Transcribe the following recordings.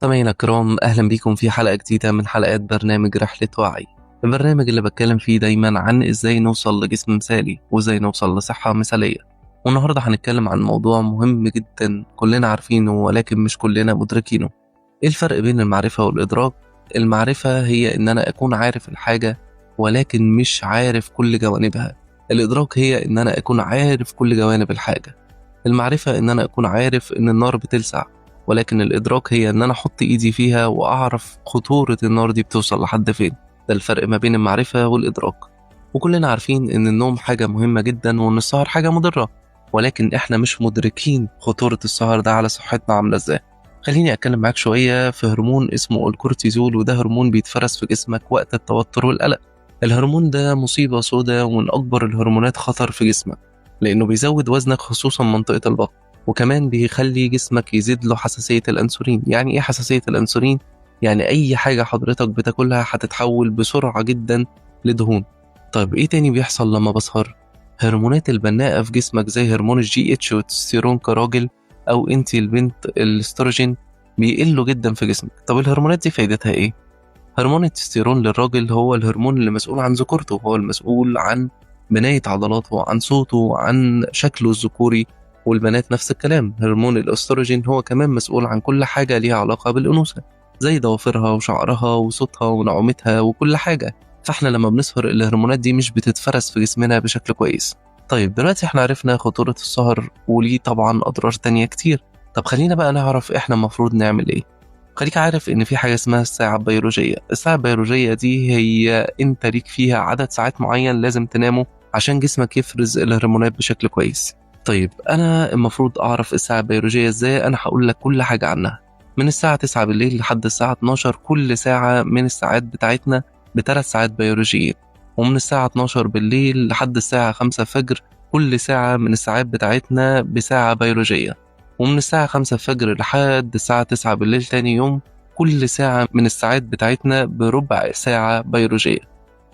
مستمعينا الكرام، أهلا بيكم في حلقة جديدة من حلقات برنامج رحلة وعي. البرنامج اللي بتكلم فيه دايما عن إزاي نوصل لجسم مثالي وإزاي نوصل لصحة مثالية. والنهاردة هنتكلم عن موضوع مهم جدا كلنا عارفينه ولكن مش كلنا مدركينه. إيه الفرق بين المعرفة والإدراك؟ المعرفة هي إن أنا أكون عارف الحاجة ولكن مش عارف كل جوانبها. الإدراك هي إن أنا أكون عارف كل جوانب الحاجة. المعرفة إن أنا أكون عارف إن النار بتلسع، ولكن الإدراك هي إن أنا أحط إيدي فيها وأعرف خطورة النار دي بتوصل لحد فين. ده الفرق ما بين المعرفة والإدراك. وكلنا عارفين إن النوم حاجة مهمة جدا وإن السهر حاجة مضرة، ولكن إحنا مش مدركين خطورة السهر ده على صحتنا عاملة إزاي. خليني أتكلم معاك شوية في هرمون اسمه الكورتيزول، وده هرمون بيتفرز في جسمك وقت التوتر والقلق. الهرمون ده مصيبة سودة ومن أكبر الهرمونات خطر في جسمك، لأنه بيزود وزنك خصوصا منطقة البطن، وكمان بيخلي جسمك يزيد له حساسية الأنسولين. يعني إيه حساسية الأنسولين؟ يعني أي حاجة حضرتك بتاكلها هتتحول بسرعة جدا لدهون. طيب إيه تاني بيحصل لما بسهر؟ هرمونات البناءة في جسمك زي هرمون الجي اتش والتستيرون كراجل، أو أنت البنت الاستروجين، بيقلوا جدا في جسمك. طب الهرمونات دي فايدتها إيه؟ هرمون التستيرون للراجل هو الهرمون اللي مسؤول عن ذكورته، هو المسؤول عن بناية عضلاته، عن صوته، عن شكله الذكوري. والبنات نفس الكلام. هرمون الاستروجين هو كمان مسؤول عن كل حاجة ليها علاقة بالأنوثة، زي ضوافرها وشعرها وصوتها ونعومتها وكل حاجة. فاحنا لما بنسهر الهرمونات دي مش بتتفرز في جسمنا بشكل كويس. طيب دلوقتي احنا عرفنا خطورة السهر وليه طبعا أضرار تانية كتير. طب خلينا بقى نعرف احنا المفروض نعمل ايه. خليك عارف ان في حاجة اسمها الساعة البيولوجية. الساعة البيولوجية دي هي انت ليك فيها عدد ساعات معين لازم تنامه عشان جسمك يفرز الهرمونات بشكل كويس. طيب انا المفروض اعرف الساعة البيولوجية ازاي؟ انا هقول لك كل حاجة عنها. من الساعة 9 بالليل لحد الساعة 12 كل ساعة من الساعات بتاعتنا ب3 ساعات بيولوجيين، ومن الساعة 12 بالليل لحد الساعة 5 الفجر كل ساعة من الساعات بتاعتنا بساعة بيولوجية، ومن الساعة 5 الفجر لحد الساعة 9 بالليل تاني يوم كل ساعة من الساعات بتاعتنا بربع ساعة بيولوجية.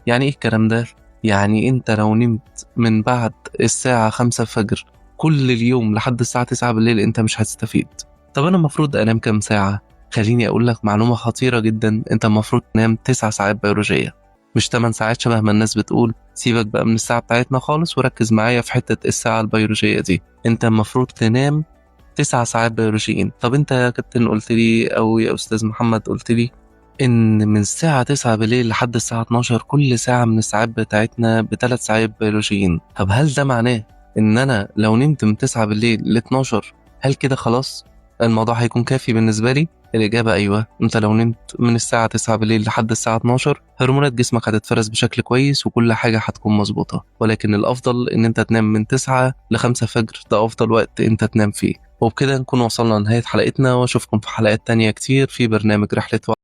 يعني ايه الكلام ده؟ يعني انت لو نمت من بعد الساعة 5 الفجر كل اليوم لحد الساعة 9 بالليل انت مش هتستفيد. طب انا المفروض انام كام ساعة؟ خليني اقول لك معلومة خطيرة جدا. انت المفروض تنام 9 ساعات بيولوجية، مش 8 ساعات شبه ما الناس بتقول. سيبك بقى من الساعة بتاعتنا خالص وركز معايا في حتة الساعة البيولوجية دي. انت المفروض تنام 9 ساعات بيولوجيين. طب انت يا كابتن قلت لي، او يا استاذ محمد قلت لي، ان من الساعة 9 بالليل لحد الساعة 12 كل ساعة من الساعات بتاعتنا ب3 ساعات بيولوجيين. طب هل ده معناه ان انا لو نمت من 9 بالليل ل 12 هل كده خلاص الموضوع هيكون كافي بالنسبة لي؟ الإجابة أيوة. أنت لو نمت من الساعة 9 بالليل لحد الساعة 12 هرمونات جسمك هتتفرز بشكل كويس وكل حاجة هتكون مظبوطة، ولكن الأفضل إن أنت تنام من 9 ل 5 فجر، ده أفضل وقت أنت تنام فيه. وبكده نكون وصلنا لنهاية حلقتنا، وأشوفكم في حلقات تانية كتير في برنامج رحلة